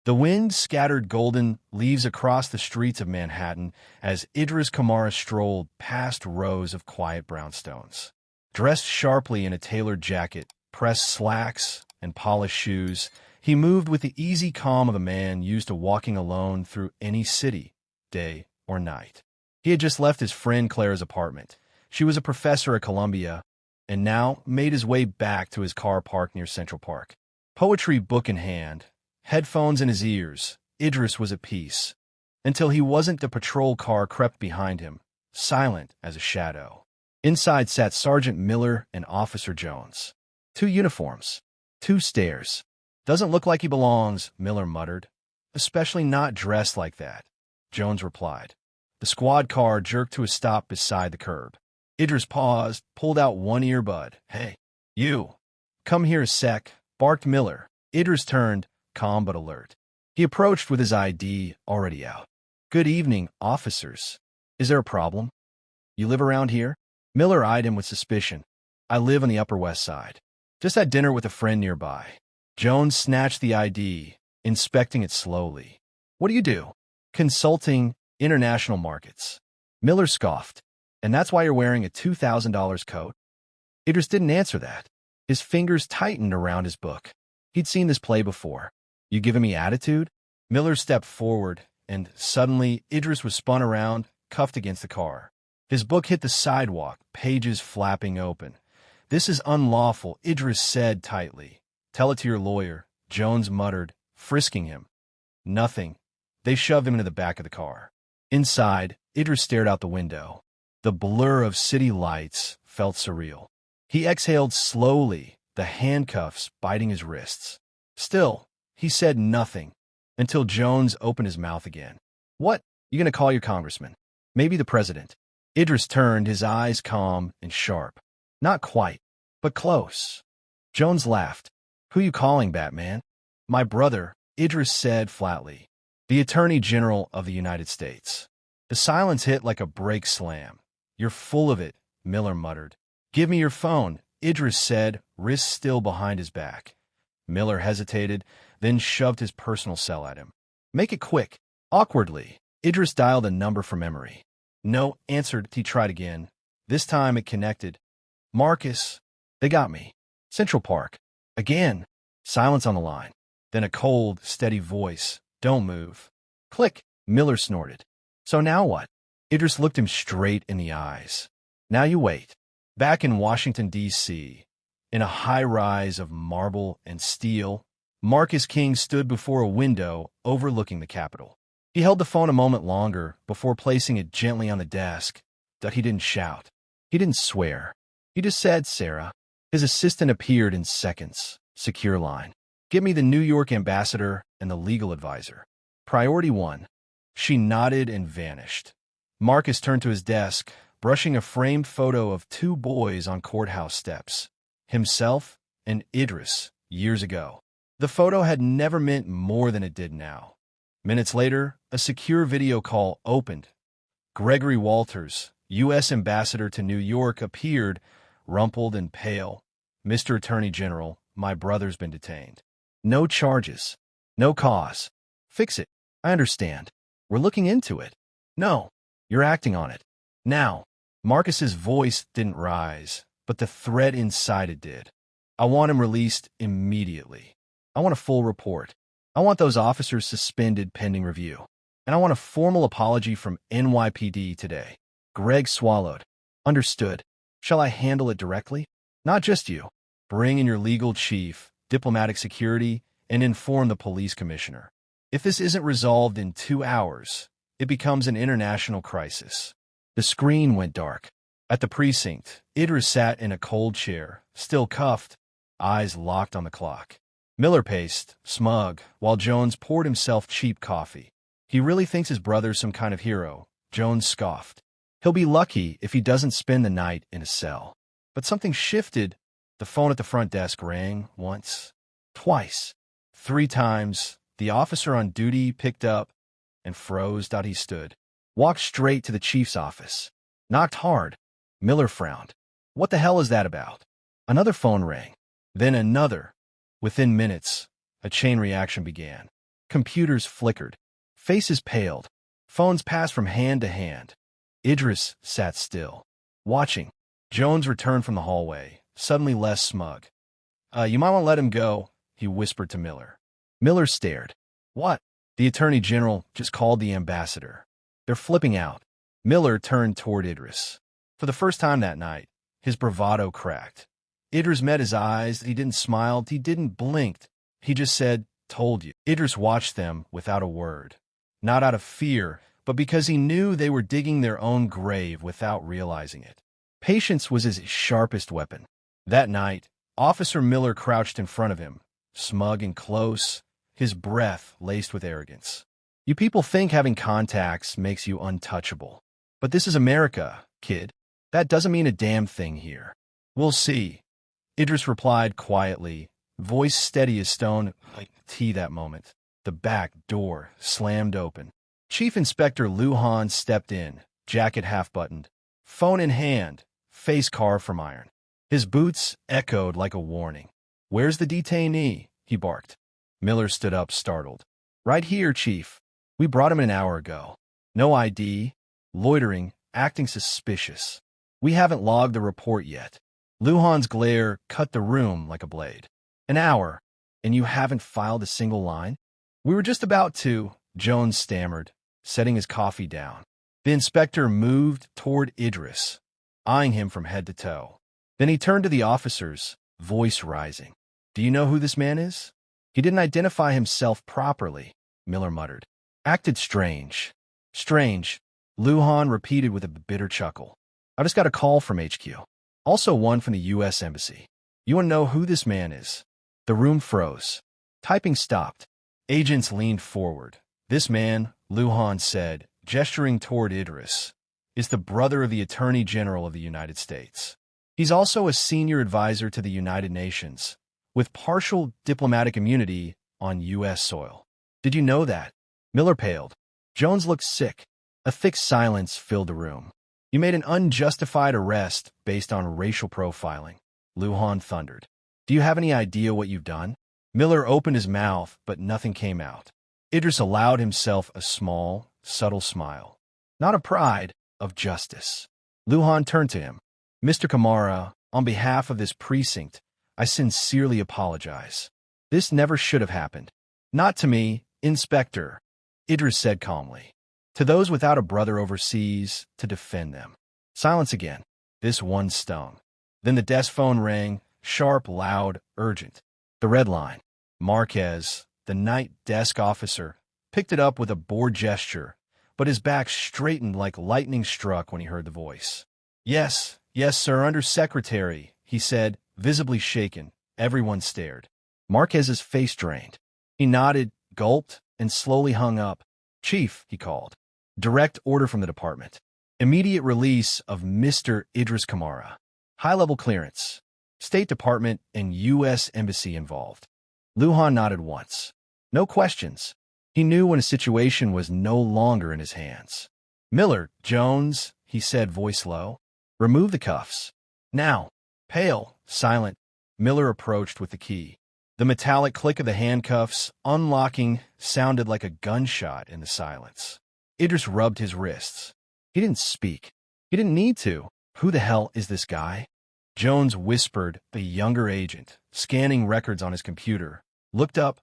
The wind scattered golden leaves across the streets of Manhattan as Idris Kamara strolled past rows of quiet brownstones. Dressed sharply in a tailored jacket, pressed slacks, and polished shoes, he moved with the easy calm of a man used to walking alone through any city, day or night. He had just left his friend Claire's apartment. She was a professor at Columbia, and now made his way back to his car parked near Central Park. Poetry book in hand, headphones in his ears, Idris was at peace, until he wasn't. The patrol car crept behind him, silent as a shadow. Inside sat Sergeant Miller and Officer Jones. 2 uniforms, 2 stares. Doesn't look like he belongs, Miller muttered. Especially not dressed like that, Jones replied. The squad car jerked to a stop beside the curb. Idris paused, pulled out one earbud. Hey, you! Come here a sec, barked Miller. Idris turned, calm but alert. He approached with his ID already out. Good evening, officers. Is there a problem? You live around here? Miller eyed him with suspicion. I live on the Upper West Side. Just had dinner with a friend nearby. Jones snatched the ID, inspecting it slowly. What do you do? Consulting international markets. Miller scoffed. And that's why you're wearing a $2,000 coat? Idris didn't answer that. His fingers tightened around his book. He'd seen this play before. You giving me attitude? Miller stepped forward, and suddenly Idris was spun around, cuffed against the car. His book hit the sidewalk, pages flapping open. This is unlawful, Idris said tightly. Tell it to your lawyer, Jones muttered, frisking him. Nothing. They shoved him into the back of the car. Inside, Idris stared out the window. The blur of city lights felt surreal. He exhaled slowly, the handcuffs biting his wrists. Still, he said nothing until Jones opened his mouth again. What? You gonna call your congressman? Maybe the president. Idris turned, his eyes calm and sharp. Not quite, but close. Jones laughed. Who you calling, Batman? My brother, Idris said flatly. The Attorney General of the United States. The silence hit like a brake slam. You're full of it, Miller muttered. Give me your phone, Idris said, wrists still behind his back. Miller hesitated, then shoved his personal cell at him. Make it quick. Awkwardly, Idris dialed a number from memory. No, answered. He tried again. This time it connected. Marcus. They got me. Central Park. Again. Silence on the line. Then a cold, steady voice. Don't move. Click, Miller snorted. So now what? Idris looked him straight in the eyes. Now you wait. Back in Washington, D.C., in a high-rise of marble and steel, Marcus King stood before a window overlooking the Capitol. He held the phone a moment longer before placing it gently on the desk, but he didn't shout. He didn't swear. He just said, Sarah. His assistant appeared in seconds. Secure line. Get me the New York ambassador and the legal advisor. Priority 1. She nodded and vanished. Marcus turned to his desk, brushing a framed photo of 2 boys on courthouse steps. Himself and Idris, years ago. The photo had never meant more than it did now. Minutes later, a secure video call opened. Gregory Walters, U.S. Ambassador to New York, appeared, rumpled and pale. Mr. Attorney General, my brother's been detained. No charges. No cause. Fix it. I understand. We're looking into it. No. You're acting on it. Now. Marcus's voice didn't rise, but the threat inside it did. I want him released immediately. I want a full report. I want those officers suspended pending review. And I want a formal apology from NYPD today. Greg swallowed. Understood. Shall I handle it directly? Not just you. Bring in your legal chief, diplomatic security, and inform the police commissioner. If this isn't resolved in 2 hours, it becomes an international crisis. The screen went dark. At the precinct, Idris sat in a cold chair, still cuffed, eyes locked on the clock. Miller paced, smug, while Jones poured himself cheap coffee. He really thinks his brother's some kind of hero, Jones scoffed. He'll be lucky if he doesn't spend the night in a cell. But something shifted. The phone at the front desk rang once, twice, 3 times. The officer on duty picked up and froze. He stood. Walked straight to the chief's office. Knocked hard. Miller frowned. What the hell is that about? Another phone rang. Then another. Within minutes, a chain reaction began. Computers flickered. Faces paled. Phones passed from hand to hand. Idris sat still, watching. Jones returned from the hallway, suddenly less smug. You might want to let him go, he whispered to Miller. Miller stared. What? The Attorney General just called the ambassador. They're flipping out. Miller turned toward Idris. For the first time that night, his bravado cracked. Idris met his eyes. He didn't smile. He didn't blink. He just said, "Told you." Idris watched them without a word. Not out of fear, but because he knew they were digging their own grave without realizing it. Patience was his sharpest weapon. That night, Officer Miller crouched in front of him, smug and close, his breath laced with arrogance. You people think having contacts makes you untouchable. But this is America, kid. That doesn't mean a damn thing here. We'll see. Idris replied quietly, voice steady as stone, like tea that moment. The back door slammed open. Chief Inspector Lujan stepped in, jacket half-buttoned, phone in hand, face carved from iron. His boots echoed like a warning. "Where's the detainee?" he barked. Miller stood up, startled. "Right here, Chief. We brought him an hour ago. No ID, loitering, acting suspicious. We haven't logged the report yet." Lujan's glare cut the room like a blade. "An hour, and you haven't filed a single line?" "We were just about to," Jones stammered, setting his coffee down. The inspector moved toward Idris, eyeing him from head to toe. Then he turned to the officers, voice rising. "Do you know who this man is?" "He didn't identify himself properly," Miller muttered. "Acted strange." "Strange," Lujan repeated with a bitter chuckle. "I just got a call from HQ. Also one from the U.S. Embassy. You want to know who this man is?" The room froze. Typing stopped. Agents leaned forward. "This man," Lujan said, gesturing toward Idris, "is the brother of the Attorney General of the United States. He's also a senior advisor to the United Nations, with partial diplomatic immunity on U.S. soil. Did you know that?" Miller paled. Jones looked sick. A thick silence filled the room. "You made an unjustified arrest based on racial profiling," Lujan thundered. "Do you have any idea what you've done?" Miller opened his mouth, but nothing came out. Idris allowed himself a small, subtle smile. Not of pride, of justice. Lujan turned to him. "Mr. Kamara, on behalf of this precinct, I sincerely apologize. This never should have happened." "Not to me, Inspector," Idris said calmly. "To those without a brother overseas to defend them." Silence again. This one stung. Then the desk phone rang, sharp, loud, urgent. The red line. Marquez, the night desk officer, picked it up with a bored gesture, but his back straightened like lightning struck when he heard the voice. Yes, sir, Undersecretary," he said, visibly shaken. Everyone stared. Marquez's face drained. He nodded, gulped, and slowly hung up. "Chief," he called. "Direct order from the department. Immediate release of Mr. Idris Kamara. High-level clearance. State Department and U.S. Embassy involved." Lujan nodded once. No questions. He knew when a situation was no longer in his hands. "Miller, Jones," he said, voice low. "Remove the cuffs. Now." Pale, silent, Miller approached with the key. The metallic click of the handcuffs, unlocking, sounded like a gunshot in the silence. Idris rubbed his wrists. He didn't speak. He didn't need to. "Who the hell is this guy?" Jones whispered, the younger agent, scanning records on his computer, looked up,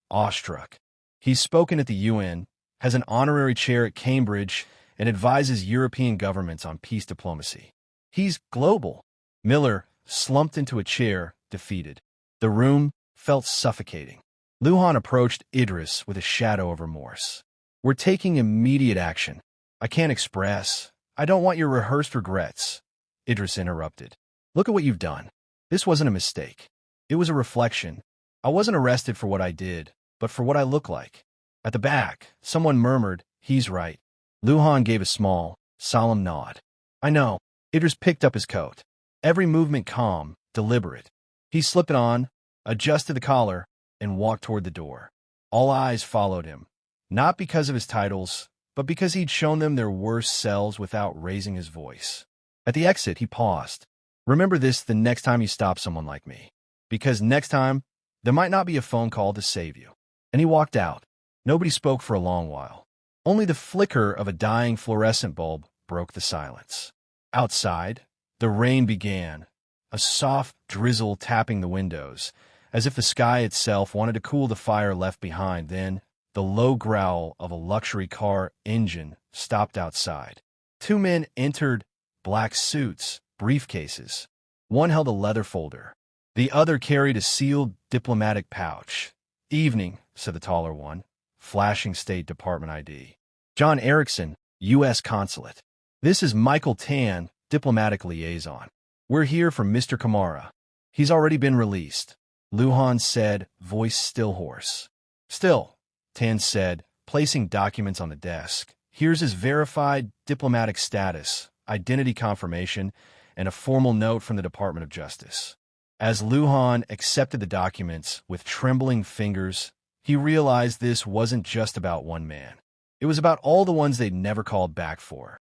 awestruck. "He's spoken at the UN, has an honorary chair at Cambridge, and advises European governments on peace diplomacy. He's global." Miller slumped into a chair, defeated. The room felt suffocating. Lujan approached Idris with a shadow of remorse. "We're taking immediate action. I can't express. I don't want your rehearsed regrets." Idris interrupted. "Look at what you've done. This wasn't a mistake. It was a reflection. I wasn't arrested for what I did, but for what I look like." At the back, someone murmured, "He's right." Lujan gave a small, solemn nod. "I know." Idris picked up his coat. Every movement calm, deliberate. He slipped it on, adjusted the collar, and walked toward the door. All eyes followed him, not because of his titles, but because he'd shown them their worst selves without raising his voice. At the exit, he paused. "Remember this the next time you stop someone like me, because next time, there might not be a phone call to save you." And he walked out. Nobody spoke for a long while. Only the flicker of a dying fluorescent bulb broke the silence. Outside, the rain began, a soft drizzle tapping the windows, as if the sky itself wanted to cool the fire left behind. Then, the low growl of a luxury car engine stopped outside. Two men entered, black suits, briefcases. One held a leather folder. The other carried a sealed diplomatic pouch. "Evening," said the taller one, flashing State Department ID. "John Erickson, U.S. Consulate. This is Michael Tan, diplomatic liaison. We're here for Mr. Kamara. He's already been released," Lujan said, voice still hoarse. "Still," Tan said, placing documents on the desk. "Here's his verified diplomatic status, identity confirmation, and a formal note from the Department of Justice." As Lujan accepted the documents with trembling fingers, he realized this wasn't just about one man. It was about all the ones they'd never called back for.